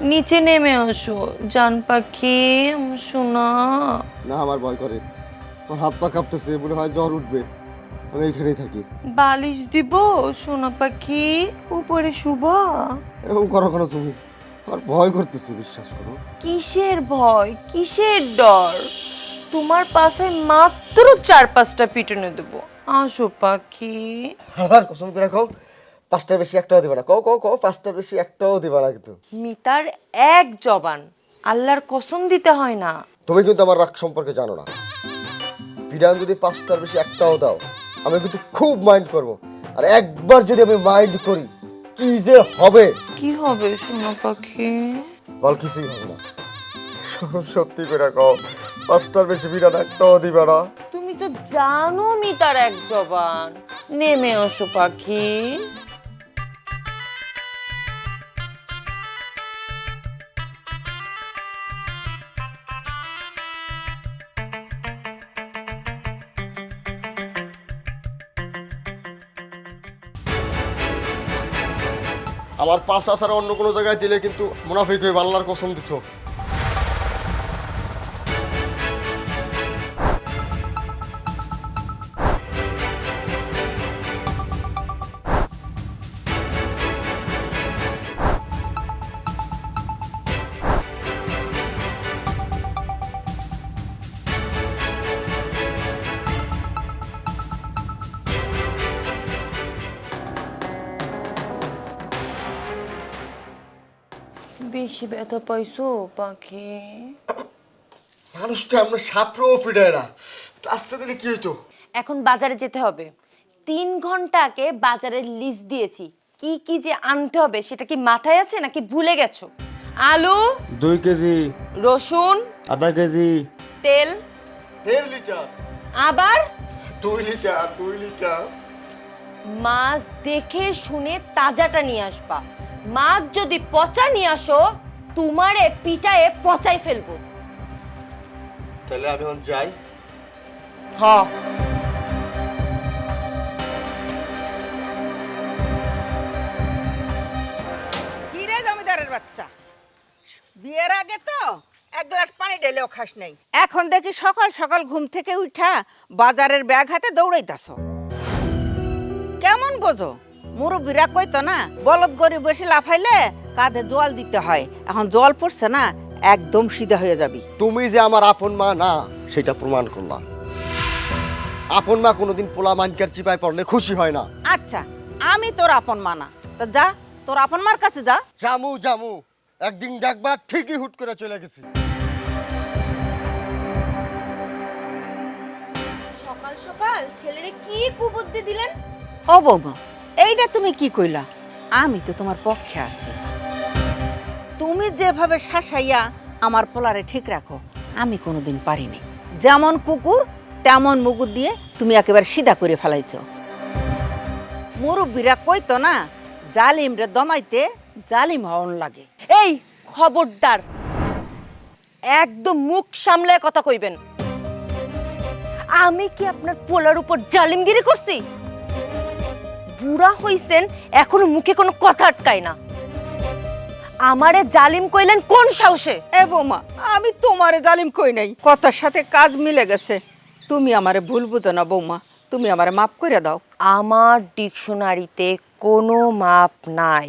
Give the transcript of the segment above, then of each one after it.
নিচে নেমে আসো জান পাখি শোনা। না আমার ভয় করে, আমার হাত পা কাঁপতেছে, মনে হয় জ্বর উঠবে। আমি এখানেই থাকি। বালিশ দিব সোনা পাখি, উপরে শুবা। এরকম করো কেন তুমি? আমার ভয় করতেছে, বিশ্বাস করো। কিসের ভয় কিসের ডর? তোমার পাশে মাত্র 4-5টা পিটনে দেবো, আসো পাখি। আমার কসম করে কও, পাঁচটার বেশি একটাও দিবে না। কও কও কও, পাঁচটার বেশি একটাও দিবে না কিন্তু। মিতার এক জবান, আল্লাহর কসম দিতে হয় না। তুমি কিন্তু আমার রাগ সম্পর্কে জানো না। বিধান যদি পাঁচটার বেশি একটাও দাও, আমি কিন্তু খুব মাইন্ড করব। আর একবার যদি আমি মাইন্ড করি, কি যে হবে! কি হবে সোনা পাখি? বল কিছুই হবে না। সত্যি করে কও, পাঁচটার বেশি বিধান একটাও দিবে না। তুমি তো জানো মিতার এক জবান। নেমে আসো পাখি। আমার পাঁচ আসার অন্য কোনো জায়গায় দিলে কিন্তু মুনাফিক হয়ে আল্লাহর কসম দিছো। বেশি ব্যথা পাইছো পাখি? মানুষটা আমরা সাপড়েও ফিরায় না, আসতে দিলে কি হইতো? এখন বাজারে যেতে হবে। 3 ঘন্টা আগে বাজারের লিস্ট দিয়েছি, কি কি যে আনতে হবে সেটা কি মাথায় আছে নাকি ভুলে গেছো? আলু 2 কেজি, রসুন আধা কেজি, তেল 1.5 লিটার, আবার 2 লিটার, 2 লিটার। মাছ দেখে শুনে তাজাটা নিয়ে আসবা। মাছ যদি পচা নিয়ে আসো, তোমারে পিটায়ে পচাই ফেলবো। তাহলে আমি এখন যাই। হ। কি রে জমিদারের বাচ্চা, বিয়ের আগে তো এক গ্লাস পানি ঢেলেও খাস নাই, এখন দেখি সকাল সকাল ঘুম থেকে উঠা বাজারের ব্যাগ হাতে দৌড়াইতাছ। কেমন বোঝো? মুরব্বীরা কইতো না, বলদ গরিব বেশি লাফাইলে কাঁধে জল দিতে হয়। এখন জল পড়ছে না, একদম সিধা হয়ে যাবি। তুমি যে আমার আপন মা না, সেটা প্রমাণ করলাম। আপন মা কোনোদিন পোলা মানকার চিপায় পড়লে খুশি হয় না। আচ্ছা, আমি তোর আপন মানা, তো যা তোর আপন মার কাছে যা। জামু জামু, একদিন দেখবা ঠিকই হুট করে চলে গেছি। সকাল সকাল ছেলেরে কি কুবুদ্ধি দিলেন? ও বৌমা, এইটা তুমি কি কইলা? আমি তো তোমার পক্ষে আছি। তুমি যেভাবে শাসাইয়া আমার পোলারে ঠিক রাখো, আমি কোনোদিন পারিনি। যেমন কুকুর তেমন মুগুর দিয়ে তুমি একেবারে সিধা করে ফেলাইছ। মুরব্বীরা কইতো না, জালিমরে দমাইতে জালিম হওয়ান লাগে। এই খবরদার, একদম মুখ সামলায় কথা কইবেন। আমি কি আপনার পোলার উপর জালিমগিরি করছি? বুড়া হইছেন, এখনো মুখে কোনো কথা আটকায় না। আমারে জালিম কইলেন কোন সাহসে? এ বৌমা, আমি তোমারে জালিম কই নাই, কথার সাথে কাজ মিলে গেছে। তুমি আমারে ভুল বুঝো না বৌমা, তুমি আমারে মাফ করে দাও। আমার ডিকশনারিতে কোনো মাপ নাই।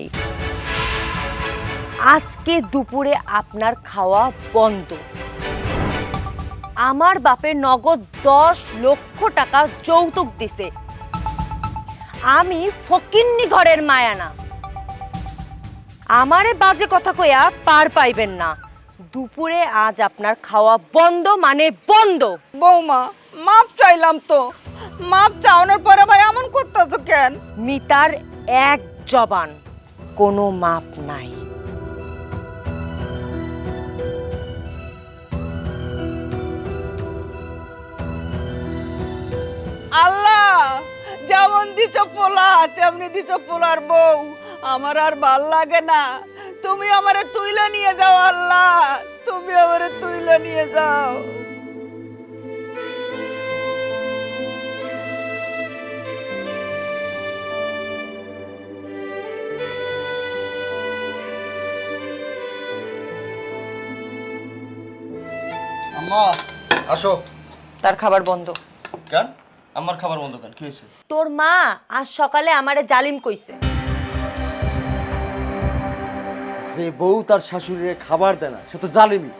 আজকে দুপুরে আপনার খাওয়া বন্ধ। আমার বাপের নগদ 10 লক্ষ টাকা যৌতুক দিছে। আমি ফকিন্নি ঘরের মায়া না। আমারে বাজে কথা কইয়া পার পাইবেন না। দুপুরে আজ আপনার খাওয়া বন্ধ মানে বন্ধ। বৌমা, মাপ চাইলাম তো, মাপ চাওয়ানোর পরে আবার এমন করতেছো কেন? মিতার এক জবান, কোনো মাপ নাই। আল্লাহ, যেমন দিছ পোলা তেমনি দিছ পোলার বউ। আমার আর ভাল লাগে না, তুমি আমারে তুইলে নিয়ে যাও আল্লাহ, তুমি আমারে তুইলে নিয়ে যাও। মা আসো। তার খাবার বন্ধ। কেন আমার খাবার বন্ধ কেন, কি হয়েছে? তোর মা আজ সকালে আমারে জালিম কইছে। যে বউ তার শাশুড়ির খাবার দেয় না সে তো জালিমি।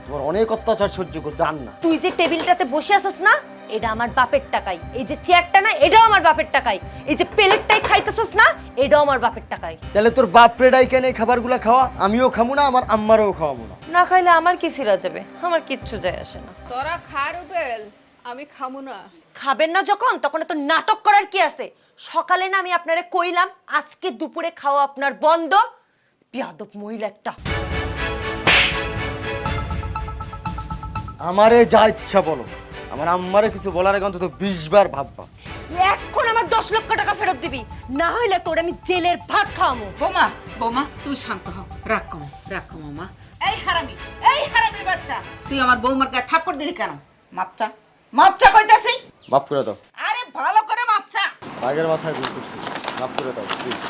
তোমার অনেক অত্যাচার সহ্য করছে আর না। তুই যে টেবিলটাতে বসে আছিস না, এটা আমার বাপের টাকাই। এই যে চেয়ারটা না, এটাও আমার বাপের টাকাই। এই যে প্লেটটাই খাইতেছিস না, এটাও আমার বাপের টাকাই। তাহলে তোর বাপ রেডাই কেন এই খাবারগুলো খাওয়া? আমিও খামু না, আমার আম্মারও খাওয়াবো না। না খাইলে আমার কি ছিড়া যাবে? আমার কিচ্ছু যায় আসে না। তোরা খা রুবেল, আমি খামু না। খাবেন না যখন, তখন তো নাটক করার কি আছে? সকালে না আমি আপনারে কইলাম আজকে দুপুরে খাওয়া আপনার বন্ধ। বিয়াদব মহিলা একটা। আমারে যা ইচ্ছা বলো, আমার আম্মারে কিছু বলার আগে অন্তত 20 বার ভাববা। এখন আমার 10 লক্ষ টাকা ফেরত দিবি, না হইলে তোর আমি জেলের ভাত খাওয়ামু। বোমা বোমা তুমি শান্ত হও, রাগ কমো মা। এই হারামি বাচ্চা, তুই আমার বৌমার গায়ে থাপ্পড় দিলি কেন? মাপচা কইতাছি। মাফ করে দাও। আরে ভালো করে মাপচা। আগের মাথায় ভুল করছি, মাফ করে দাও প্লিজ।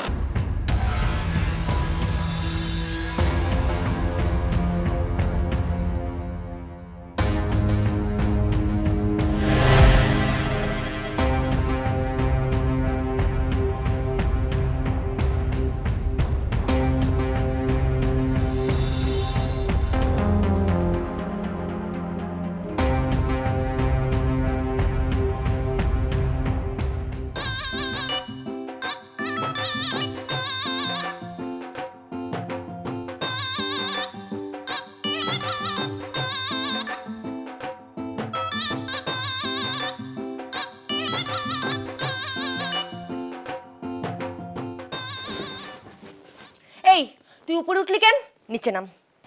এই তুই উপরে উঠলি কেন? নিচে নাম।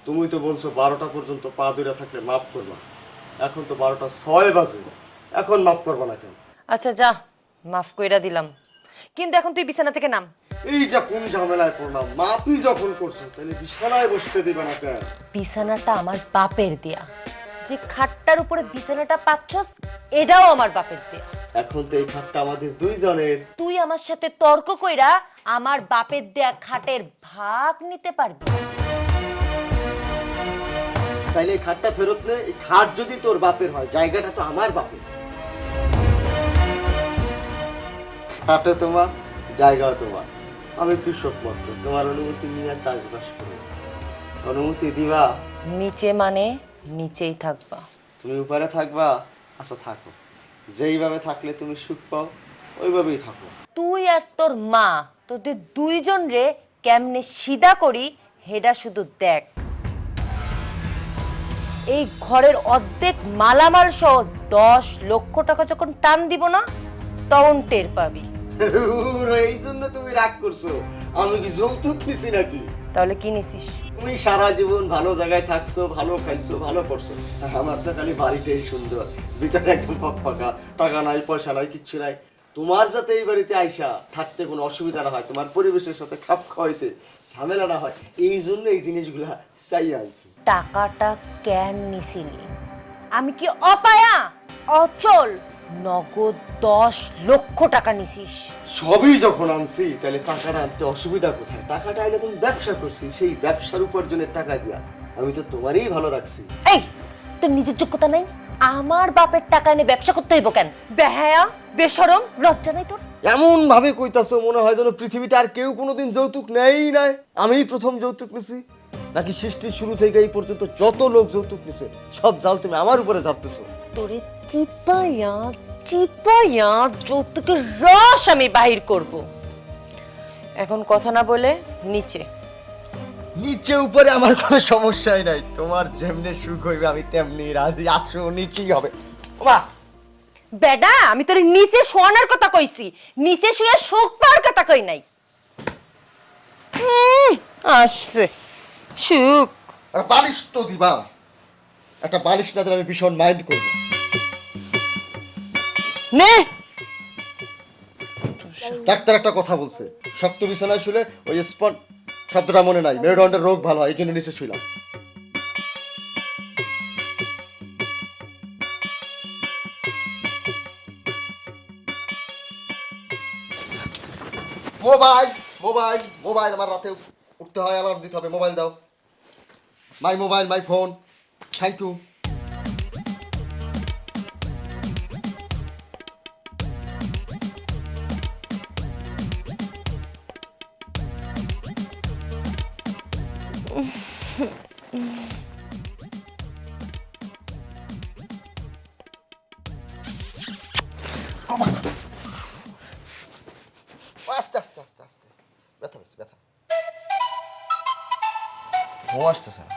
তুমি তো বলছো 12টা পর্যন্ত পা ধরে থাকলে মাফ করবা, এখন তো 12টা 6 বাজে, এখন মাফ করবা না কেন? আচ্ছা যা, মাফ কইরা দিলাম, কিন্তু এখন তুই বিছানা থেকে নাম। এইটা কোন ঝামেলায় পড়লাম? মাফই যখন করছো তাহলে বিছানায় বসতে দিবে না কেন? বিছানাটা আমার বাপের দেয়া। যে খাটটার উপরে বিছানাটা পাচ্ছস, এটাও আমার বাপের দেয়া। এখন তো এই খাটটা আমাদের দুইজনের। তুই আমার সাথে তর্ক কইরা আমার বাপের দেয়া খাটের ভাগ নিতে পারবি। তাইলে এই খাটটা ফেরত নে। এই খাট যদি তোর বাপের হয়, জায়গাটা তো আমার বাপের। খাটে তোমার, জায়গাও তোমার। আমি কৃষক মাত্র, তোমার অনুমতি নিয়ে চাষবাস করবো। অনুমতি দিবা? নিচে মানে নিচেই থাকবা। তুমি উপরে থাকবা? আচ্ছা থাকো, যেইভাবে থাকলে তুমি সুখ পাও ওইভাবেই থাকো। তুই আর তোর মা তোদের দুইজন রে কেমনে সিধা করি হেডা শুধু দেখ। এই ঘরের অর্ধেক মালামাল সহ 10 লক্ষ টাকা যখন টান দিব না, তখন টের পাবি। এই জন্য তুমি রাগ করছো? আমি কি যৌতুক নিছি নাকি? তাহলে কি নিছিস? তুমি সারা জীবন ভালো জায়গায় থাকছো, ভালো খাইছো, ভালো পড়ছো। আমার তো খালি বাড়িটাই সুন্দর, ভিতরে একদম ফাঁকা, টাকা নাই, পয়সা নাই, কিচ্ছু নাই। তোমার যাতে এই বাড়িতে আইসা থাকতে কোনো অসুবিধা না হয়, তোমার পরিবেশের সাথে খাপ খাওয়াইতে ঝামেলা না হয়, এই জন্য এই জিনিসগুলা চাই আনছি। টাকাটা কেন নিছিলি? আমি কি অপায়া, অচল? নগদ 10 লক্ষ টাকা নিছিস। সবই যখন আনছি তাহলে টাকাটা আনতে অসুবিধা কোথায়? টাকাটা আইলে তুমি ব্যবসা করছি, সেই ব্যবসার উপার্জনের টাকা দিয়া আমি তো তোমারই ভালো রাখছি। এই তোর নিজের যোগ্যতা নাই? আমার বাপের টাকা নিয়ে ব্যবসা করতে হইব কেন? বেহায়া, বেশরম, লজ্জা নাই তোর? এমন ভাবে কইতাছো মনে হয় যেন পৃথিবীতে আর কেউ কোনোদিন যৌতুক নেই নাই, আমিই প্রথম যৌতুক নিছি। নাকি সৃষ্টির শুরু থেকে এই পর্যন্ত যত লোক যৌতুক নিছে সব জাল তুমি আমার উপরে ঝাড়তেছো? তোরে চিপাইয়া চিপাইয়া যৌতুকের রস আমি বাহির করব। এখন কথা না বলে নিচে। নিচে উপরে আমার কোনো সমস্যাই নাই, তোমার যেমনি সুখ হইবে আমি তেমনি রাজি। আসো, নিচেই হবে। ওমা বেডা, আমি তোর নিচে শোয়ানোর কথা কইছি, নিচে শুয়ে সুখ পাওয়ার কথা কই নাই। আসছে সুখ। একটা বালিশ তো দিবা। একটা বালিশ না দিলে আমি ভীষণ মাইন্ড করবো। নে ডাক্তার একটা কথা বলছে, শক্ত বিছানায় শুলে ওই স্পট শব্দটা মনে নাই, মেরুদণ্ডের রোগ ভালো হয়, এই জন্য নিচে শুইলাম। মোবাইল মোবাইল মোবাইল, আমার রাতে উঠতে হয়, অ্যালার্ম দিতে হবে। মোবাইল দাও। My mobile, my phone. Thank you. আস্তে আস্তে আস্তে আস্তে, ব্যথা পেয়েছে, ব্যথা। ঘুম আসতেছে না।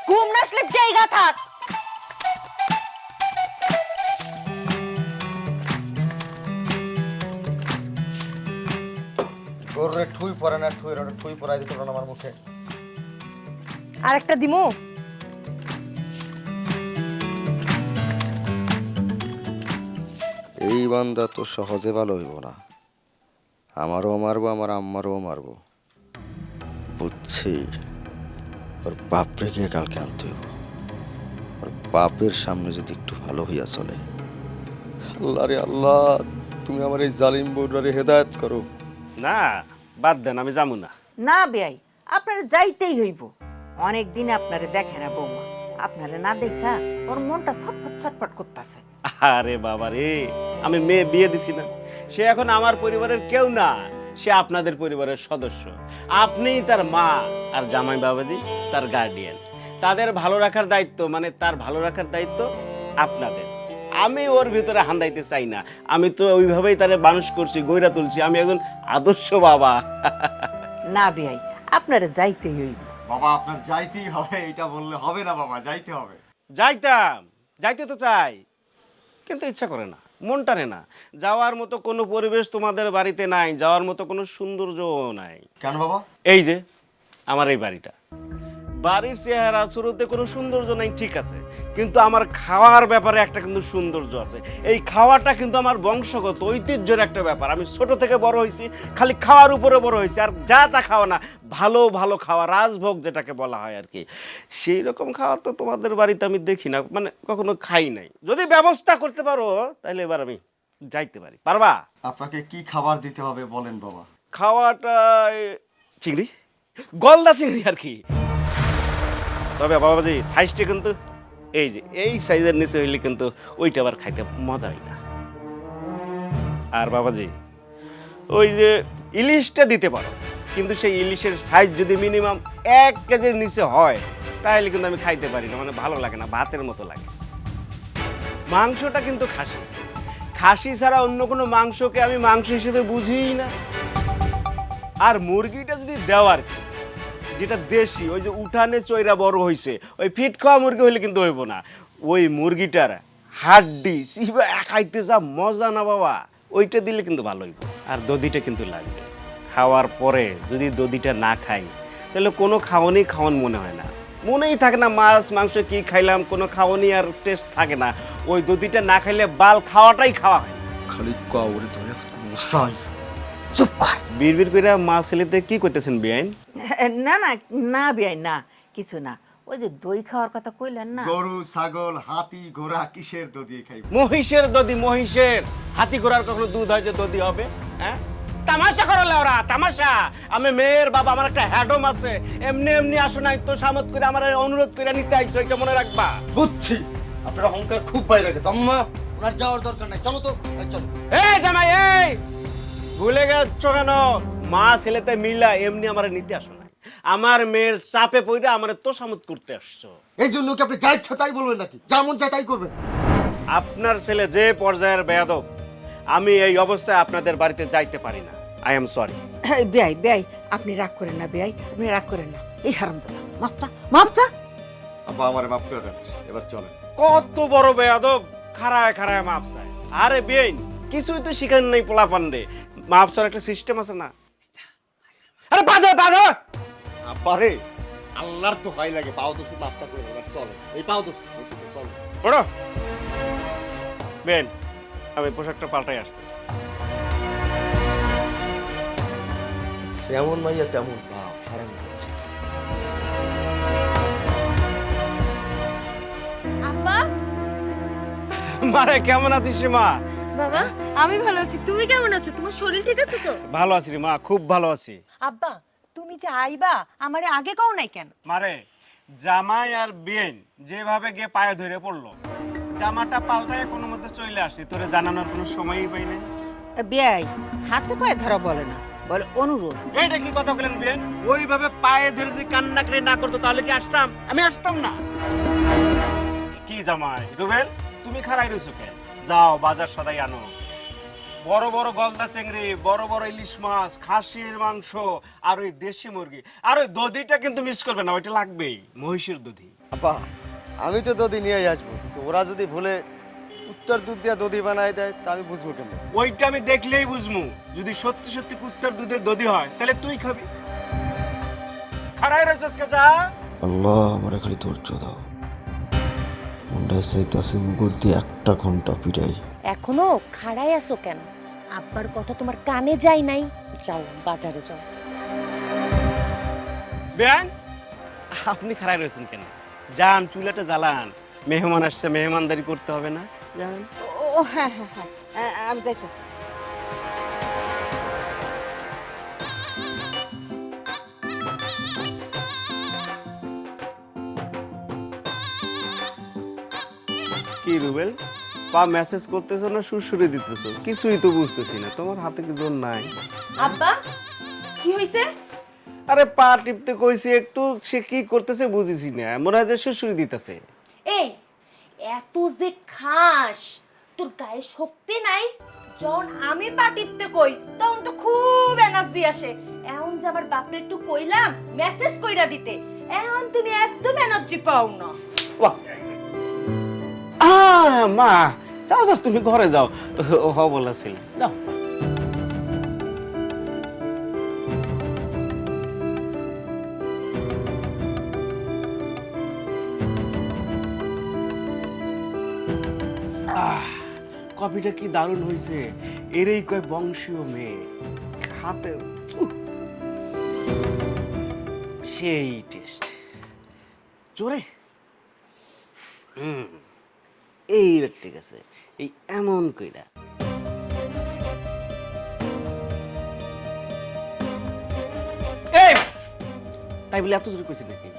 ঘুম না আসলে জায়গা থাক। গরুরে ঠুই পরে না, ঠুই পরাই দিত না আমার মুখে। আরেকটা দিমু। এই বান্দা তো সহজে ভালো হইব না, আমারও মারবো, আমার আম্মারও মারবো। বুঝছি, ওর বাপরে গিয়ে কালকে আনতে হইব। ওর বাপের সামনে যদি একটু ভালো হইয়া চলে। আল্লাহ রে আল্লাহ, তুমি আমার এই জালিম বউরারে হেদায়েত করো। না বাদ দেন, আমি যাবো না। না বেয়াই, আপনারা যাইতেই হইব। অনেক দিন আপনারে দেখে না বৌমা, আপনারে না দেখা ওর মনটা ছটফট ছটফট করতেছে। আরে বাবা রে, আমি মেয়ে বিয়ে দিছি না, সে এখন আমার পরিবারের কেউ না, সে আপনাদের পরিবারের সদস্য। আপনিই তার মা, আর জামাই বাবাজি তার গার্ডিয়ান। তাদের ভালো রাখার দায়িত্ব, মানে তার ভালো রাখার দায়িত্ব আপনাদের। আমি ওর ভিতরে হান্দাইতে চাই না, আমি তো ওইভাবেই তারে মানুষ করছি, গইরা তুলছি। আমি একজন আদর্শ বাবা। না বেয়াই, আপনারে যাইতেই হইব। বাবা আপনার যাইতেই হবে, এটা বললে হবে না বাবা, যাইতে হবে। যাইতাম, যাইতে তো চাই, কিন্তু ইচ্ছা করে না, মন টানে না। যাওয়ার মতো কোনো পরিবেশ তোমাদের বাড়িতে নাই, যাওয়ার মতো কোনো সৌন্দর্যও নাই। কেন বাবা? এই যে আমার এই বাড়িটা, বাড়ির চেহারা শুরুতে কোনো সৌন্দর্য নাই, ঠিক আছে, কিন্তু আমার খাওয়ার ব্যাপারে একটা কিন্তু সৌন্দর্য আছে। এই খাওয়াটা কিন্তু আমার বংশগত ঐতিহ্যের একটা ব্যাপার। আমি ছোট থেকে বড় হয়েছি, খালি খাওয়ার উপরে বড় হয়েছি, আর যা তা খাওয়া না, ভালো ভালো খাওয়া, রাজভোগ যেটাকে বলা হয় আর কি। সেই রকম খাওয়া তো তোমাদের বাড়িতে আমি দেখি না, মানে কখনো খাই নাই। যদি ব্যবস্থা করতে পারো তাহলে এবার আমি যাইতে পারি। পারবা? আপনাকে কি খাবার দিতে হবে বলেন বাবা। খাওয়াটা চিংড়ি, গলদা চিংড়ি আর কি। তবে বাবাজি সাইজটা কিন্তু এই যে এই সাইজের নিচে হইলে কিন্তু ওইটা আবার খাইতে মজা হয় না। আর বাবাজি ওই যে ইলিশটা দিতে পারো, কিন্তু সেই ইলিশের সাইজ যদি মিনিমাম 1 কেজির নিচে হয় তাহলে কিন্তু আমি খাইতে পারি না, মানে ভালো লাগে না, ভাতের মতো লাগে। মাংসটা কিন্তু খাসি, খাসি ছাড়া অন্য কোনো মাংসকে আমি মাংস হিসেবে বুঝিই না। আর মুরগিটা যদি দেওয়ার কি, যেটা দেশি, ওই যে উঠানে চৈরা বড় হইছে, ওই ফিট খাওয়া মুরগি হইলে কিন্তু হইব না। ওই মুরগিটার হাড্ডি সিবা খাইতে যা মজা না বাবা, ওইটা দিলে কিন্তু ভালো হইব। আর দধিটা কিন্তু লাগবে। খাওয়ার পরে যদি দধিটা না খাই তাহলে কোনো খাওয়ানি খাওয়ান মনে হয় না, মনেই থাকে না মাছ মাংস কি খাইলাম, কোনো খাওয়ানি আর টেস্ট থাকে না। ওই দধিটা না খাইলে বাল খাওয়াটাই খাওয়া হয়। খালি কাউরে ধরে মশাই। চুপ কর। বিড়বিড় করে মা ছেলেতে কি করতেছেন বেআইন? না না না বেয়াই, না কিছু না। ওই যে দই খাওয়ার কথা কইলেন না, গরু ছাগল হাতি ঘোড়া কিসের দুধ দিয়ে খাইব? মহিষের দধি, মহিষের। হাতি ঘোড়ার কখনো দুধ হয় যে দধি হবে? হ্যাঁ, তামাশা করো ওরা, তামাশা। আমি মেয়ের বাবা, আমার একটা হ্যাডম আছে, এমনি এমনি আসো নাই তো সামত করে আমার অনুরোধ করে নিতে আইছো, এটা মনে রাখবা। বুঝছি, আপনার অহংকার খুব বাইরে গেছে। আম্মা, ওনার যাওয়ার দরকার নাই, চলো তো, এই চলো। এই জামাই, এই ভুলে গেছো কেন? মা ছেলেতে মিলা এমনি আমার নিতে আসো নাই, আমার মেয়ের চাপে পড়ে আমার তো সামত করতে আসছো। এই জন্য কি আপনি যা ইচ্ছা তাই বলবেন নাকি? যেমন চাই তাই করবেন? আপনার ছেলে যে পর্যায়ের বেয়াদব, আমি এই অবস্থায় আপনাদের বাড়িতে যাইতে পারি না। I am sorry. বেয়াই বেয়াই, আপনি রাগ করেন না বেয়াই, আপনি রাগ করেন না। এই হারামজাদা, মাপটা মাপটা। আব্বা আমারে মাফ করে দেন, এবার চলেন। কত বড় বেয়াদব, খাড়ায় খাড়ায় মাপ চায়। আরে বেইন, কিছুই তো শিখান নাই পোলা পান্ডে, মাপ চাওয়ার একটা সিস্টেম আছে না? আরে বাধা বাধা। আব্বারে আল্লাহর তো ভয় লাগে, পাও দোষী মাফটা করে এবার চলেন। এই পাও দোষী চলো। বড় বেন, আমি পোশাকটা পাল্টাই আসতেছি। যেমন মাইয়া তেমন বাপ, হারাম। আব্বা, মারে কেমন আছিস রে মা? বাবা আমি ভালো আছি, তুমি কেমন আছো? তোমার শরীর ঠিক আছে তো? ভালো আছি রে মা, খুব ভালো আছি। আব্বা, তুমি যে আইবা আমারে আগে কও নাই কেন? মারে জামাই আর বেন যেভাবে গিয়ে পায়ে ধরে পড়লো, জামাটা পাল্টায় কোনো মতে চলে আসছি, তোরে জানানোর কোনো সময়ই পাই নাই। বেয়াই, হাতে পায়ে ধরা বলে না, বলে অনুরোধ। এইটা কি কথা বলেন বিয়ান? ওইভাবে পায়ে ধরে যদি কান্না করে না করতো তাহলে কি আসতাম? আমি আসতাম না। কি জামাই রুবেল, তুমি খাড়াই রইছো কেন? যাও বাজার সদাই আনো। বড় বড় গলদা চিংড়ি, বড় বড় ইলিশ মাছ, খাসির মাংস আর ওই দেশি মুরগি আর ওই দধিটা কিন্তু মিস করবে না, ওইটা লাগবেই, মহিষের দধি। আপা আমি তো দধি নিয়েই আসবো, তো ওরা যদি ভুলে উত্তর দুধ দিয়ে দধি বানায় দেয় তা আমি বুঝবো কেমন? ওইটা আমি দেখলেই বুঝমু। যদি সত্যি সত্যি কুত্তার দুধের দধি হয় তাহলে তুই খাবি। খাড়াই রইছস কে? যা। আল্লাহ আমারে খালি ধৈর্য দাও, মন্ডায় চাইতাছে মুগুর দিয়ে একটা ঘন্টা পিটাই। এখনো খাড়াই আছো কেন? আব্বার কথা তোমার কানে যায় নাই? যাও বাজারে যাও। বেয়ান, আপনি খাড়াই রয়েছেন কেন? যান চুলাটা জ্বালান, মেহমান আসছে, মেহমানদারি করতে হবে না? যান। ও হ্যাঁ হ্যাঁ হ্যাঁ, আমি দেখো। কি রুবেল, পা মেসেজ করতেছো না সুরসুরি দিতেছো? কিছুই তো বুঝতেছি না, তোমার হাতে কি জোর নাই? আব্বা কি হইছে? আরে পা টিপতে কইছি একটু, সে কি করতেছে বুঝিছি না, মনে হয় যে সুরসুরি দিতেছে। এই এত যে খাস, তোর গায়ে শক্তি নাই? যখন আমি পা টিপতে কই তখন তো খুব এনার্জি আসে। এখন যে আমার বাপরে একটু কইলাম মেসেজ কইরা দিতে, এখন তুমি একদম এনার্জি পাও না। বাহ! মা, যাও যাও, তুমি ঘরে যাও, ও বলেছিল যাও। কফিটা কি দারুণ হয়েছে, এরই কয় বংশীয় মেয়ে খাতে সেই টেস্ট জোরে। এই ঠিক আছে, এই এমন কইরা এই তাই বলে এত জোরে কইছি নাকি?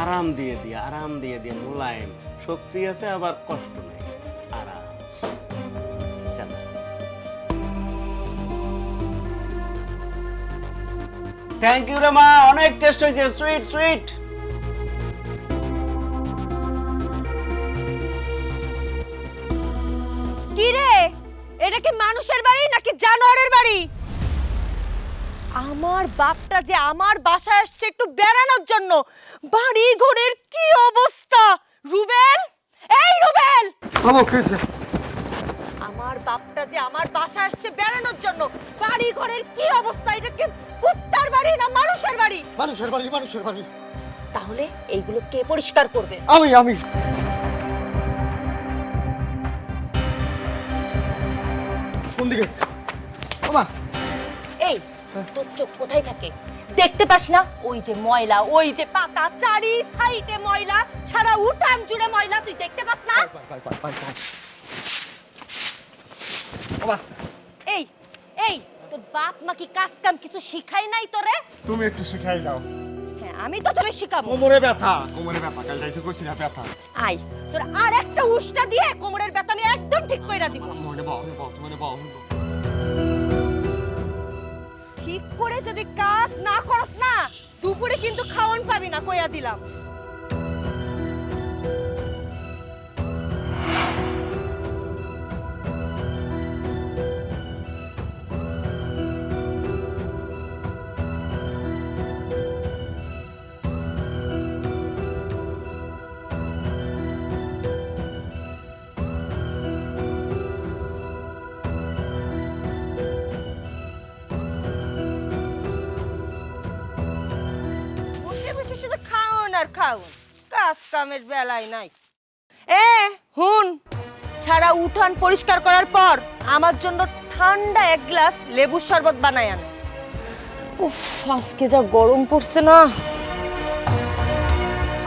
আরাম দিয়ে দিয়া, আরাম দিয়ে দিয়া, মোলায়েম, শক্তি আছে আবার কষ্ট নাই, আরাম। থ্যাংক ইউ রে মা, অনেক টেস্ট হয়েছে, সুইট সুইট। কি রে, এটা কি মানুষের বাড়ি নাকি জানোয়ারের বাড়ি? আমার বাপটা যে আমার বাসায় আসছে একটু বেড়ানোর জন্য, বাড়ি ঘরের কি অবস্থা! রুবেল, এই রুবেল, বাবা কেছে? আমার বাপটা যে আমার বাসায় আসছে বেড়ানোর জন্য, বাড়ি ঘরের কি অবস্থা! এটা কি কুত্তার বাড়ি না মানুষের বাড়ি? মানুষের বাড়ি, মানুষের বাড়ি। তাহলে এইগুলো কে পরিষ্কার করবে? আমি কোন দিকে? বাবা এই তোর চোখ কোথায় থাকে? দেখতে পাস না ওই যে ময়লা, ওই যে পাতা, চারি সাইডে ময়লা, সারা উঠান জুড়ে ময়লা, তুই দেখতে পাস না? বাবা এই এই তোর বাপ মা কি কাজ কাম কিছু শিখাই নাই তোরে? তুমি একটু শিখাই দাও। হ্যাঁ আমি তো তোরে শিখাবো। কোমরে ব্যথা, কোমরে ব্যথা, কাল যাইতে কইছি না ব্যথা। আই তোর আর একটা উষ্টা দিয়ে কোমরের ব্যথা আমি একদম ঠিক কইরা দিব। মনে বাও, মনে বাও। ঠিক করে যদি কাজ না করস না, দুপুরে কিন্তু খাওয়ান পাবি না, কইয়া দিলাম। বসে বসে শুধু খাওন আর খাওন, কাজ কামের বেলায় নাই। হুন, সারা উঠান পরিষ্কার করার পর আমার জন্য ঠান্ডা এক গ্লাস লেবুর শরবত বানাই আন। উফ, আজকে যা গরম পড়ছে না।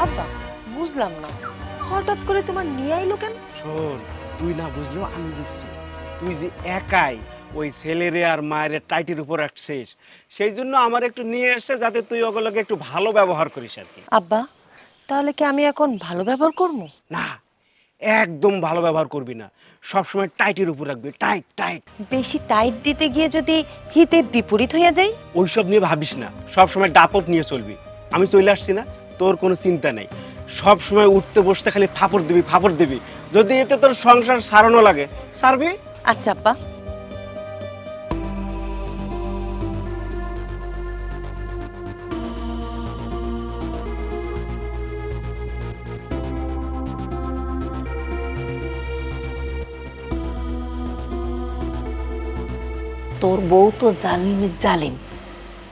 আব্বা বুঝলাম না, হঠাৎ করে তোমার নিয়ে আইলো কেন? শোন, তুই না বুঝলেও আমি বুঝছি, তুই যে একাই ওই ছেলেরে আর মায়ের টাইটের উপর রাখছিস, সেই জন্য আমার একটু নিয়ে এসছে যাতে তুই ওগুলোকে একটু ভালো ব্যবহার করিস আর কি। আব্বা তাহলে কি আমি এখন ভালো ব্যবহার করবো? না, একদম ভালো ব্যবহার করবি না, সবসময় টাইটের উপর রাখবি, টাইট টাইট। বেশি টাইট দিতে গিয়ে যদি হিতে বিপরীত হয়ে যায়? ওইসব নিয়ে ভাবিস না, সবসময় ডাপট নিয়ে চলবি। আমি চলে আসছি না, তোর কোনো চিন্তা নেই। সবসময় উঠতে বসতে খালি ফাপড় দিবি। যদি এতে তোর সংসার সারানো লাগে সারবি। আচ্ছা আব্বা। তোর বউ তো জালিমের জালিম,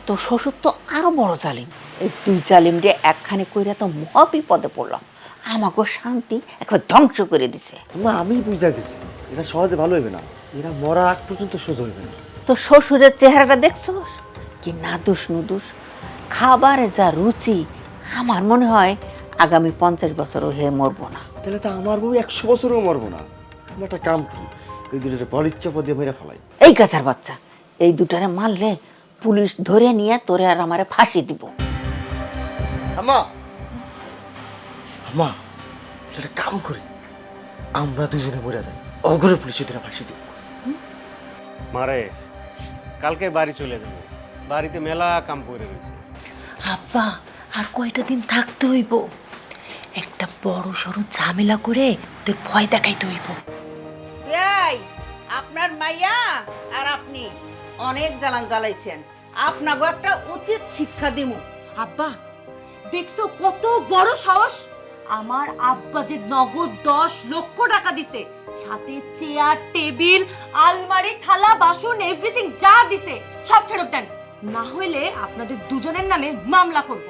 তোর শ্বশুর তো আরো বড় জালিম। এই দুই জালিম রে একখানে কইরা তো মহা বিপদে পড়লাম। আমাকে শান্তি একবার ধ্বংস করে দিছে। আম্মা আমি বুঝা গেছি, এরা সহজে ভালো হইবে না, এরা মরার আগ পর্যন্ত সোজা হইবে না। তোর শ্বশুরের চেহারাটা দেখছোস কি নাদুস নুদুস, খাবারে যা রুচি, আমার মনে হয় আগামী 50 বছরও হে মরবো না। তাহলে তো আমার বউ 100 বছরও মরবো না। আমি একটা কাম করি, ওই দুটো বলির চাপা দিয়ে মেরে ফেলাই। এই গাছার বাচ্চা, এই দুটারে মারলে পুলিশ ধরে নিয়ে তোরে আর আমারে ফাঁসি দিব। আম্মা আম্মা সেটা কাম করি, আমরা দুজনে মরে যাই, অগরে পুলিশে ধরে ফাঁসি দিব। মারে কালকে বাড়ি চলে যাবো, বাড়িতে মেলা কাম করে রয়েছে। আব্বা আর কয়টা দিন থাকতে হইব, একটা বড় সড়ো ঝামেলা করে ওদের ভয় দেখাইতে হইব। এই আপনার মাইয়া আর আপনি অনেক জ্বালান জ্বালাইছেন, আপনাকে একটা উচিত শিক্ষা দিমু। আব্বা দেখছো কত বড় সাহস! আমার আব্বা যে নগদ 10 লক্ষ টাকা দিছে, সাথে চেয়ার টেবিল আলমারি থালা বাসন এভরিথিং যা দিছে সব ফেরত দেন, না হইলে আপনাদের দুজনের নামে মামলা করব।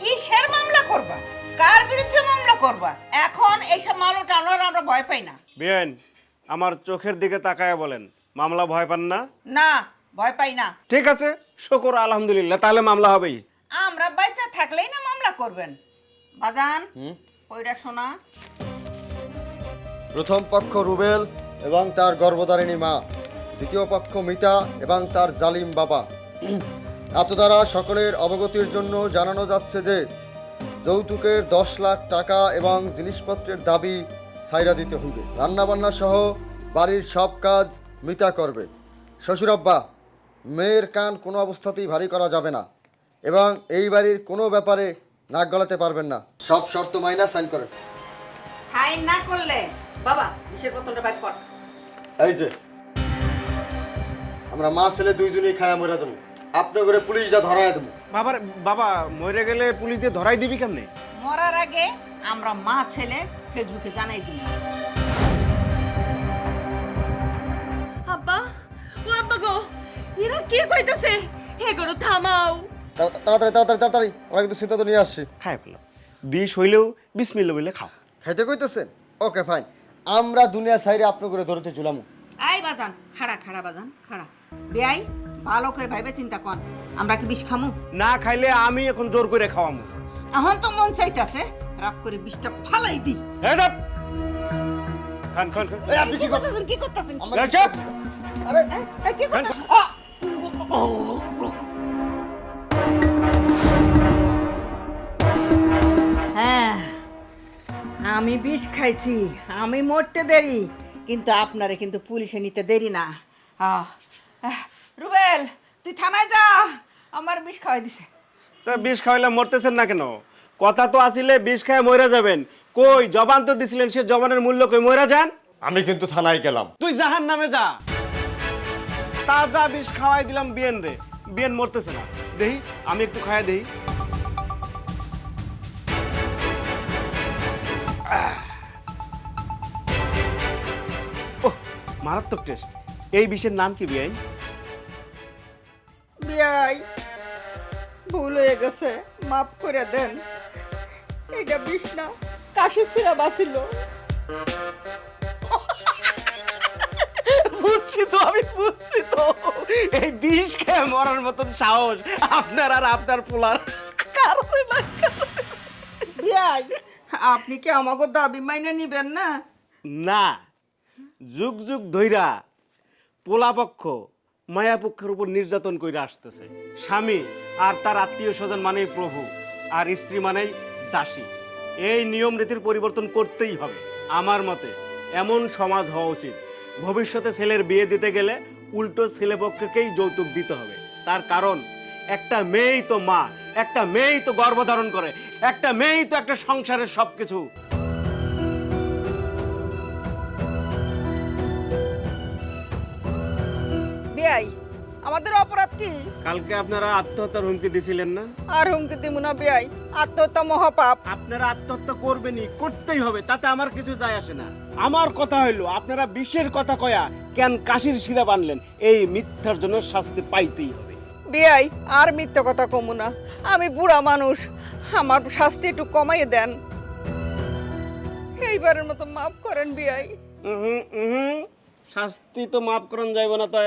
কিসের মামলা করবা? কার বিরুদ্ধে মামলা করবা? এখন এইসব মামলা টামলার আমরা ভয় পাই না। বেআইন, আমার চোখের দিকে তাকায় বলেন, মামলা ভয় পান না? না, ভয় পাই না। ঠিক আছে, শুকর আলহামদুলিল্লাহ, তাহলে মামলা হবেই। আমরা বাইচা থাকলেই না মামলা করবেন। বাজান ওইটা শোনা। প্রথম পক্ষ রুবেল এবং তার গর্ভধারিণী মা, দ্বিতীয় পক্ষ মিতা এবং তার জালিম বাবা। এত দ্বারা সকলের অবগতির জন্য জানানো যাচ্ছে যে যৌতুকের 10 লাখ টাকা এবং জিনিসপত্রের দাবি ছাইরা দিতে হইবে। রান্নাবান্না সহ বাড়ির সব কাজ মিতা করবে। শ্বশুরাব্বা, মেয়ের কান কোনো অবস্থাতেই ভারী করা যাবে না এবং এই বাড়ির কোনো ব্যাপারে নাক গলাতে পারবেন না। সব শর্ত মাইনা সাইন করেন। সাইন না করলে বাবা বিষের বোতলটা বাইর কর। এই যে আমরা মা ছেলে দুইজনেই খায়া মরে দেবো, আপনার ঘরে পুলিশ যা ধরায় দেবো। বাবা মরে গেলে পুলিশ দিয়ে ধরাই দিবি কেমনে? মরার আগে আমরা মা ছেলে ফেসবুকে জানাই দিই। আব্বা, ও আব্বা গো, এরা কি কইতাছে? হে গো থামাও। তাড়াতাড়ি তাড়াতাড়ি তাড়াতাড়ি, আমরা কিন্তু সিদ্ধান্ত নিয়ে আসছি। খাই ফেলো, বিষ হইলেও বিসমিল্লা বলে খাও। খাইতে কইতেছেন? ওকে ফাইন, আমরা দুনিয়া সাইরে আপনার করে ধরতে চুলাম। এই বাজান খাড়া খাড়া বাজান খাড়া। বেয়াই ভালো করে ভাইবে চিন্তা কর, আমরা কি বিষ খামু? না খাইলে আমি এখন জোর করে খাওয়ামু। এখন তো মন চাইতাছে রাগ করে বিষটা ফালাই দিই। হেড আপ, খান খান খান। এই আপনি কি করতেছেন? কি করতেছেন? এই চুপ! আরে এই কি করতেছেন? হ্যাঁ, আমি বিষ খাইছি, আমি মরতে দেরি, কিন্তু আপনারে কিন্তু পুলিশে নিতে দেরি না। রুবেল তুই থানায় যা, আমার বিষ খাওয়াই দিছে। তা বিষ খাওয়াইলে মরতেছেন না কেন? কথা তো আসিলে বিষ খায় মরে যাবেন। কই জবান তো দিছিলেন, সে জবানের মূল্য কই? মরে যান। আমি কিন্তু থানায় গেলাম। তুই জাহান নামে যা। তাজা বিষ খাওয়াই দিলাম বিয়েন রে, বিয়েন মরতেছে না। দেহি আমি একটু খাওয়াই দেই। ওহ, মারাত্মক টেস্ট। এই বিষের নাম কি বিয়াইন? বিয়াই ভুল হয়ে গেছে, মাফ করে দেন। এটা বিষ না, কাশি সিরাপ আছিল। বুঝছি তো, আমি বুঝছি তো, এই বিষ খেয়ে মরার মতন সাহস আপনার আর আপনার পোলার কারণে না। বিয়াই আপনি কি আমাকে দাবি মাইনে নিবেন না? না, যুগ যুগ ধইরা পোলাপক্ষ মায়াপক্ষের উপর নির্যাতন করে আসতেছে। স্বামী আর তার আত্মীয় স্বজন মানেই প্রভু, আর স্ত্রী মানেই দাসী। এই নিয়ম রীতির পরিবর্তন করতেই হবে। আমার মতে এমন সমাজ হওয়া উচিত, ভবিষ্যতে ছেলের বিয়ে দিতে গেলে উল্টো ছেলেপক্ষকেই যৌতুক দিতে হবে। তার কারণ একটা মেয়েই তো মা, একটা মেয়েই তো গর্ভধারণ করে, একটা মেয়েই তো একটা সংসারের সবকিছু। বিয়াই, আমাদের অপরাধ কি? কালকে আপনারা আত্মহত্যার হুমকি দিছিলেন না? আর হুমকি দিব না বিয়াই, আত্মহত্যা মহাপাপ। আপনারা আত্মহত্যা করবেনই, করতেই হবে, তাতে আমার কিছু যায় আসে না। আমার কথা হইলো আপনারা বিষের কথা কয়া কেন কাশির সিরাপ আনলেন? এই মিথ্যার জন্য শাস্তি পাইতেই হবে। বিয়াই, আর মিথ্যা কথা কমু না। আমি বুড়া মানুষ, আমার শাস্তি একটু কমাইয়ে দেন। এইবারের মতো মাফ করেন বিয়াই। শাস্তি তো মাফ করান যাইব না, তো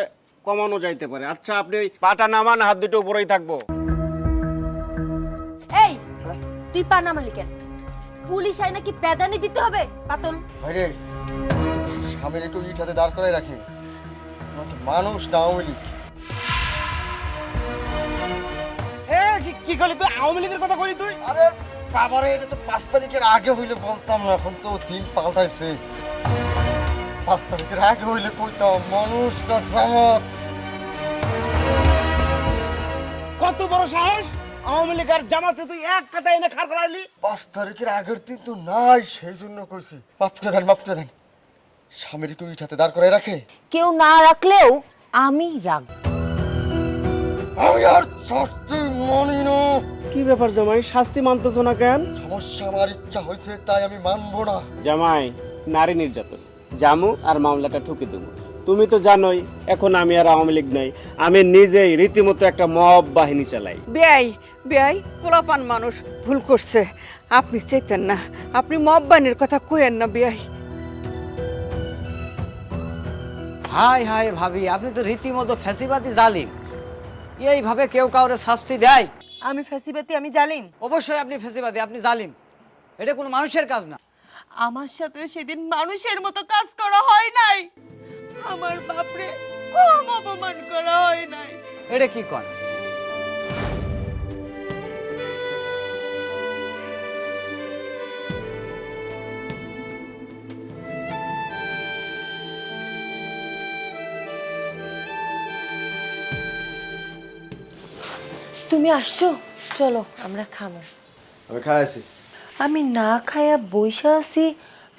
কমানো যাইতে পারে। আচ্ছা আপনি ওই পাটা নামান, হাত দুটো উপরেই থাকবো। এই তুই পা নামালি কেন? পুলিশ আই নাকি পেদানি দিতে হবে? পাতল ভাইরে, স্বামীর একটু ইটাতে দাঁড় করাই রাখে, তোমাকে মানুষ না আওয়ামী লীগ। কি করলি তুই? আওয়ামী লীগের কথা কইলি তুই? আরে বাবারে, এটা তো 5 তারিখের আগে হইলে বলতাম না, এখন তো দিন পাল্টাইছে। 5 তারিখের আগে হইলে কইতাম মানুষ না জামাত। কত বড় সাহস! আওয়ামী লীগ আর জামাতে তুই এক কথা এনে খাড় করাইলি। 5 তারিখের আগের দিন তো নাই, সেই জন্য কইছি মাফ করে দেন, মাফ করে দেন। স্বামীর কেউ ইটাতে দাঁড় করাই রাখে? কেউ না রাখলেও আমি রাখব। আমি আর শাস্তি মানি না। কি ব্যাপার জামাই, শাস্তি মানতেছো না কেন? সমস্যা আমার ইচ্ছা হয়েছে তাই আমি মানবো না। জামাই, নারী নির্যাতন জামু আর মামলাটা ঠুকে দেবো। তুমি তো জানোই এখন আমি আর আওয়ামী লীগ নাই, আমি নিজেই রীতিমতো একটা মব বাহিনী চালাই। বিয়াই, বিয়াই, পোলাপান মানুষ ভুল করছে। আপনি চেতেন না, আপনি মব্বানির কথা কইেন না বিয়াই। হাই হাই ভাবি, আপনি তো রীতিমতো ফ্যাসিবাদী জালিম। এইভাবে কেউ কাউরে শাস্তি দেয়? আমি ফ্যাসিবাদী, আমি জালিম? অবশ্যই আপনি ফ্যাসিবাদী, আপনি জালিম। এটা কোনো মানুষের কাজ না। আমার সাথে সেদিন মানুষের মতো কাজ করা হয় নাই। আমার বাপরে কম অপমান করা হয় নাই। এটা কি কর? তুমি আসছো, চলো আমরা খাবো। আমি খাইছি। আমি না খায়া বইসা আছি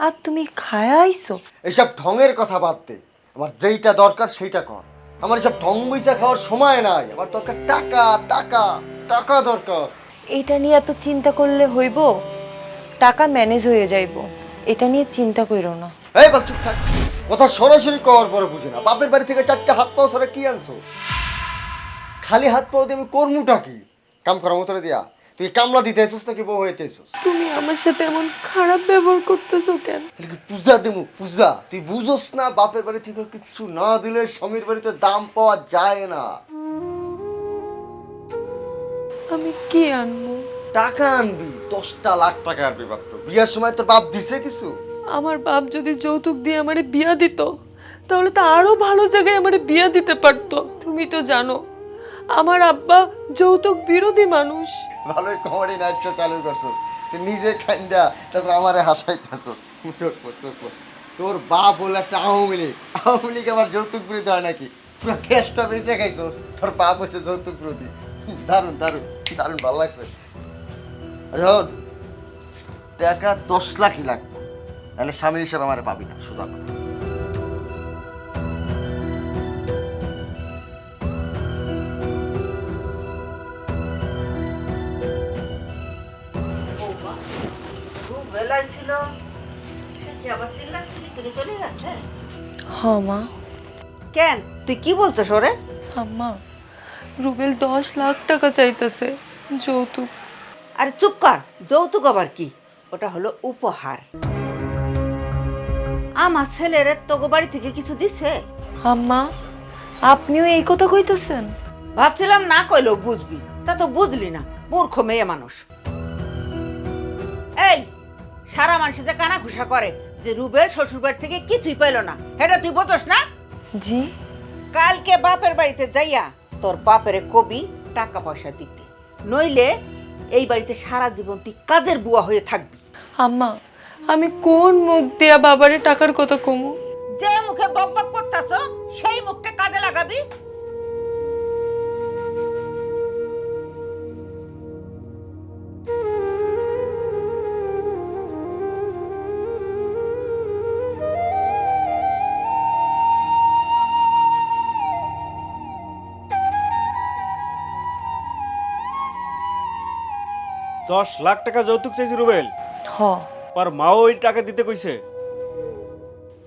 আর তুমি খায়া আইছো? এইসব ঢঙের কথা বাদ দে, আমার যেইটা দরকার সেইটা কর। আমার এসব ঢং বইসা খাওয়ার সময় নাই, আমার দরকার টাকা, টাকা, টাকা দরকার। এটা নিয়ে এত চিন্তা করলে হইব? টাকা ম্যানেজ হয়ে যাইব, এটা নিয়ে চিন্তা কইরো না। এই বল চুপ থাক, কথা সরাসরি কর পরে বুঝি না। বাপের বাড়ি থেকে 4টা হাত পাও সরে কি আনছো? খালি হাত পাও দিয়ে আমি করমুটা কি? কাম করার মতো দিয়া তুই কামলা দিতে এসোস নাকি বউ হইতে এসোস? তুমি আমার সাথে এমন খারাপ ব্যবহার করতেছো কেন? তাহলে কি পূজা দেবো? পূজা তুই বুঝোস না? বাপের বাড়ি থেকে কিছু না দিলে স্বামীর বাড়িতে দাম পাওয়া যায় না। আমি কি আনবো? টাকা আনবি, 10টা লাখ টাকা আনবি মাত্র। বিয়ার সময় তোর বাপ দিছে কিছু? আমার বাপ যদি যৌতুক দিয়ে আমারে বিয়া দিত, তাহলে তো আরো ভালো জায়গায় আমারে বিয়া দিতে পারতো। তুমি তো জানো আমার আব্বা যৌতুক বিরোধী মানুষ। ভালোই কমেডি নাইট শো চালু করছো তুই নিজে খান্দা, তারপর আমারে হাসাইতেছ। তোর বাপ বলে একটা আওয়ামী লীগ, আওয়ামী লীগ আবার যৌতুক বিরোধী হয় নাকি? পুরো কেসটা বেঁচে খাইছোস, তোর বাপ হচ্ছে যৌতুক বিরোধী। দারুণ দারুণ দারুণ, ভালো লাগছে। এখন টাকা 10 লাখই লাগবে, নাহলে স্বামী হিসাবে আমার পাবি না। সুদা কথা। হ্যাঁ মা। কেন, তুই কি বলছিস ওরে? আম্মা, রুবেল 10 লাখ টাকা চাইতেছে যৌতুক। আরে চুপ কর, যৌতুক আবার কি? ওটা হলো উপহার। আমার ছেলের তোকে বাড়ি থেকে কিছু দিছে? আম্মা, আপনিও এই কথা কইতেছেন? ভাবছিলাম না কইলেও বুঝবি, তা তো বুঝলি না, মূর্খ মেয়ে মানুষ। এই সারা মানুষে যে কানা ঘুষা করে যে রুবেল শ্বশুর বাড়ি থেকে কিছুই পাইল না, এটা তুই বোঝস না? জি। কালকে বাপের বাড়িতে যাইয়া তোর বাপের কবি টাকা পয়সা দিতে, নইলে এই বাড়িতে সারা জীবন তুই কাজের বুয়া হয়ে থাকবি। আম্মা, আমি কোন মুখ দিয়া বাবারে টাকার কথা কমু? যে মুখে বক বক করতেছ সেই মুখটা কাজে লাগাবি। 10 লাখ টাকা যৌতুক চাইছি রুবেল, হ, আর মাও ওই টাকা দিতে কইছে।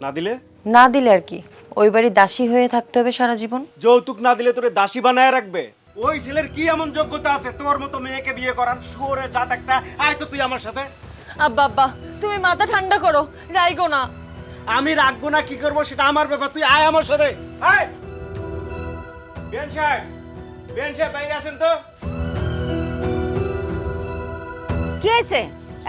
না দিলে না দিলে আর কি, ওই বাড়ি দাসী হয়ে থাকতে হবে সারা জীবন। যৌতুক না দিলে তোরে দাসী বানায় রাখবে। ওই ছেলের কি এমন যোগ্যতা আছে তোর মতো মেয়েকে বিয়ে করার? শুয়োরের জাত একটা। আয় তো তুই আমার সাথে। আব্বা আব্বা, তুমি মাথা ঠান্ডা করো, রাইগো না। আমি রাখবো না কি করবো সেটা আমার ব্যাপার, তুই আয় আমার সাথে। আয় বিয়ান সাহেব বাইরে আসেন তো। কি হয়েছে?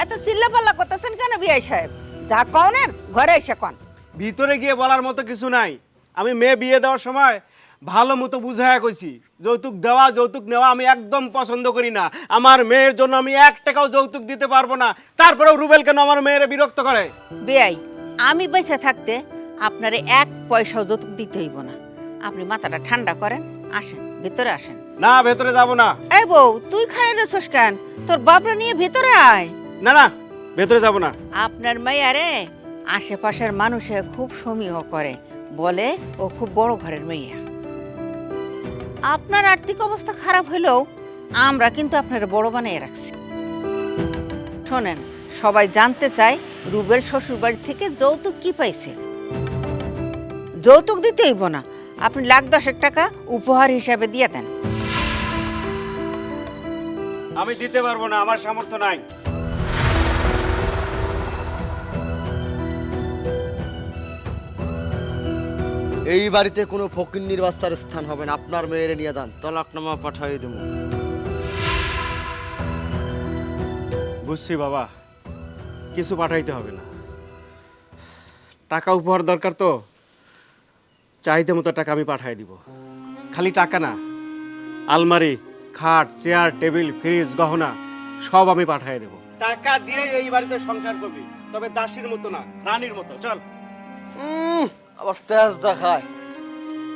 এত চিল্লাপাল্লা করতেছেন কেন বিআই সাহেব? যা কনের ঘরে এসে কন। ভিতরে গিয়ে বলার মতো কিছু নাই। আমি মেয়ে বিয়ে দেওয়ার সময় ভালো মতো বুঝায়া কইছি, যৌতুক দেওয়া যৌতুক নেওয়া আমি একদম পছন্দ করি না। আমার মেয়ের জন্য আমি 1 টাকাও যৌতুক দিতে পারবো না। তারপরেও রুবেল কেন আমার মেয়েরে বিরক্ত করে? বিআই, আমি বেঁচে থাকতে আপনারে 1 পয়সাও যৌতুক দিতে হইব না। আপনি মাথাটা ঠান্ডা করেন, আসেন ভিতরে আসেন। না, ভেতরে যাব না। এই বউ, তুই খায় রেছস কেন? তোর বাপরা নিয়ে ভিতরে আয়। না না, ভেতরে যাব না। আপনার মেয়ারে আশেপাশের মানুষে খুব সমীহ করে, বলে ও খুব বড় ঘরের মেয়ে। আপনার আর্থিক অবস্থা খারাপ হলেও আমরা কিন্তু আপনার বড় বানিয়ে রাখছি। শোনেন, সবাই জানতে চায় রুবেল শ্বশুর বাড়ি থেকে যৌতুক কি পাইছে। যৌতুক দিতে হইব না, আপনি 1,10,000 টাকা উপহার হিসাবে দিয়ে দেন। আমি দিতে পারবো না, আমার সামর্থ্য নাই। এই বাড়িতে কোনো ফকিন্নির বাচ্চার স্থান হবে না। আপনার মেয়েরে নিয়ে যান, তলাকনামা পাঠিয়ে দেবো। বুঝছি বাবা, কিছু পাঠাইতে হবে না। টাকা উপহার দরকার তো, চাহিদা মতো টাকা আমি পাঠিয়ে দিব। খালি টাকা না, আলমারি, খাট, চেয়ার, টেবিল, ফ্রিজ, গহনা সব আমি পাঠিয়ে দেব। টাকা দিয়ে এই বাড়িতে সংসার করবি, তবে দাসীর মতো না, রানীর মতো। চল। আবার তেজ দেখায়।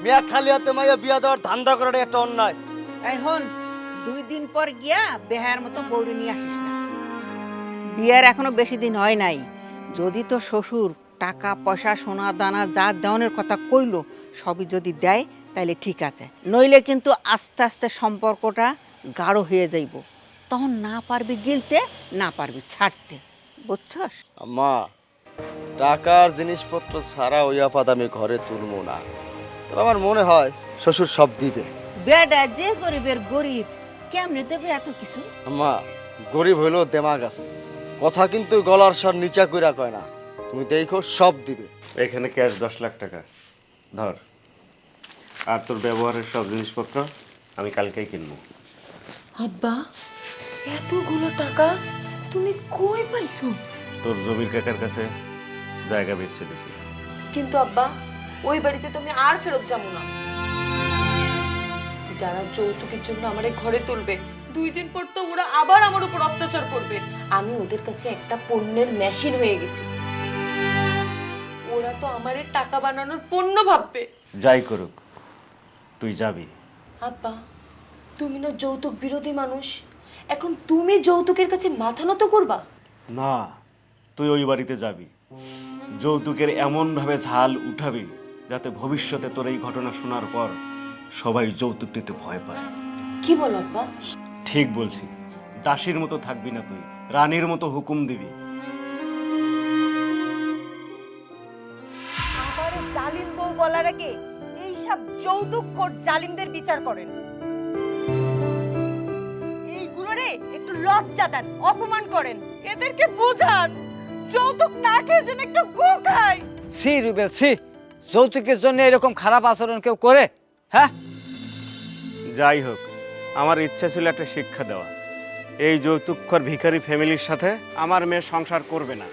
মেয়া খালি হাতে মাইয়া বিয়া দেওয়ার ধান্দা করাটা একটা অন্যায়। এখন 2 দিন পর গিয়া বেহার মতো বউরে নিয়ে আসিস না। বিয়ার এখনো বেশি দিন হয় নাই। যদি তো শ্বশুর টাকা পয়সা সোনা দানা যা দেওয়ানোর কথা কইলো সবই যদি দেয় তাহলে ঠিক আছে, নইলে কিন্তু আস্তে আস্তে সম্পর্কটা গাঢ় হয়ে যাইব। তখন না পারবি গিলতে, না পারবি ছাড়তে, বুঝছস? আম্মা, টাকার জিনিসপত্র ছাড়া ওই আপাত আমি ঘরে তুলবো না। তবে আমার মনে হয় শ্বশুর সব দিবে। বেডা যে গরিবের গরিব, কেমনে দেবে এত কিছু? আম্মা, গরিব হইলেও দেমাগ আছে। কথা কিন্তু গলার স্বর নিচা কইরা কয় না। তুমি দেখো সব দিবে। এখানে ক্যাশ 10 লাখ টাকা ধর, আর তোর ব্যবহারের সব জিনিসপত্র আমি কালকেই কিনবো। আব্বা, এতগুলো টাকা তুমি কই পাইছো? তোর জমির কাকার কাছে জায়গা বেচে দিছি। কিন্তু আব্বা, ওই বাড়িতে তুমি আর ফেরত যাবো না। যারা যৌতুকের জন্য আমারে ঘরে তুলবে, 2 দিন পর তো ওরা আবার আমার উপর অত্যাচার করবে। আমি ওদের কাছে একটা পণ্যের মেশিন হয়ে গেছি। ওরা তো আমারে টাকা বানানোর পণ্য ভাববে। যাই করুক, তুই যাবি। আব্বা, তুমি না যৌতুক বিরোধী মানুষ, এখন তুমি যৌতুকের কাছে মাথা নত করবা? না, তুই ওই বাড়িতে যাবি, যৌতুকের এমনভাবে ঝাল উঠাবি যাতে ভবিষ্যতে তোর এই ঘটনা শোনার পর সবাই যৌতুক দিতে ভয় পায়। কি বল আব্বা? ঠিক বলছি, দাসীর মতো থাকবি না, তুই রানীর মতো হুকুম দিবি। আমারে জালিম বউ বলার আগে এইসব যৌতুক কোট জালিমদের বিচার করেন। এইগুলোরে একটু লজ্জা দেন, অপমান করেন, এদেরকে বোঝান যৌতুক না খেয়ে যেন একটু গু খায়। ছি রুবেল, ছি! যৌতুকের জন্য এরকম খারাপ আচরণ কেউ করে? হ্যাঁ, যাই হোক, আমার ইচ্ছা ছিল একটা শিক্ষা দেওয়া। এই যৌতুকখোর ভিখারি ফ্যামিলির সাথে আমার মেয়ে সংসার করবে না।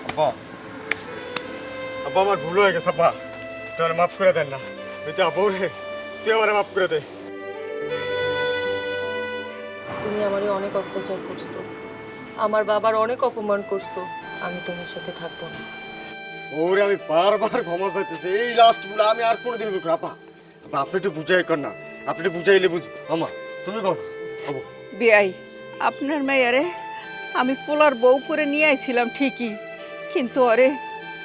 আব্বা, আব্বা, আমার ভুল হয়ে গেছে আব্বা, তুই আমার মাফ করে দেন না। তুই আব্বা রে, তুই আমার মাফ করে দে। তুমি আমারে অনেক অত্যাচার করছো, আমার বাবার অনেক অপমান করছো, আমি তোমার সাথে থাকবো না। ওরে আমি বারবার ক্ষমা চাইতেছি, এই লাস্ট বলে আমি আর কোনোদিন বলবো না। আপা আপা, আপনি একটু বুঝাই কর না, আপনি একটু বুঝাইলে বুঝ। আমা তুমি কর না। হবো বিয়াই, আপনার মেয়ারে আমি পোলার বউ করে নিয়ে আইছিলাম ঠিকই, কিন্তু আরে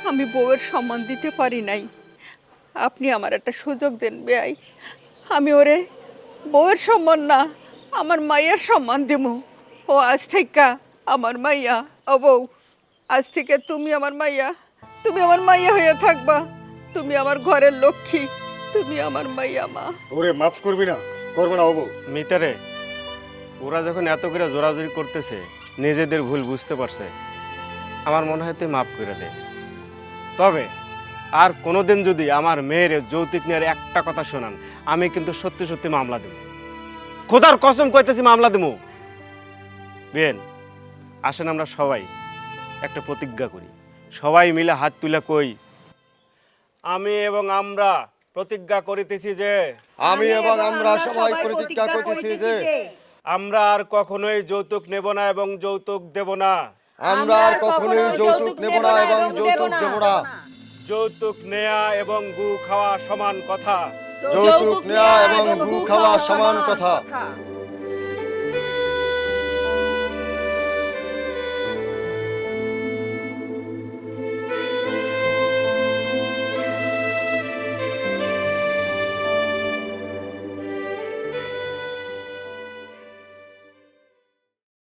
আমি বউয়ের সম্মান দিতে পারি নাই। আপনি আমার একটা সুযোগ দেন বেয়াই, আমি ওরে বউয়ের সম্মান না আমার মাইয়ার সম্মান দেবো। ও আজ থেকে আমার মাইয়া। ও বউ, আজ থেকে তুমি আমার মাইয়া, তুমি আমার মাইয়া হয়ে থাকবা। তুমি আমার ঘরের লক্ষ্মী, তুমি আমার মাইয়া মা। ওরে মাফ করবি না, করবে না হবো। মিতারে, ওরা যখন এত করে জোরাজুরি করতেছে, নিজেদের ভুল বুঝতে পারছে, আমার মনে হয় তুই মাফ করে দে। তবে আর কোনোদিন যদি আমার মেয়ের যৌতুক নিয়ে একটা কথা শোনান, আমি কিন্তু সত্যি সত্যি মামলা দেব। খোদার কসম কইতেছি মামলা দেবো। বেন, আসেন আমরা সবাই একটা প্রতিজ্ঞা করি, সবাই মিলে হাত তুলে কই, আমি এবং আমরা প্রতিজ্ঞা করিতেছি যে আমি এবং আমরা সবাই প্রতিজ্ঞা করতেছি যে আমরা আর কখনোই যৌতুক নেব না এবং যৌতুক দেব না। আমরা আর কখনোই যৌতুক নেব না এবং যৌতুক দেব না। যৌতুক নেয়া এবং গু খাওয়া সমান কথা। যৌতুক নেওয়া এবং গু খাওয়া সমান কথা।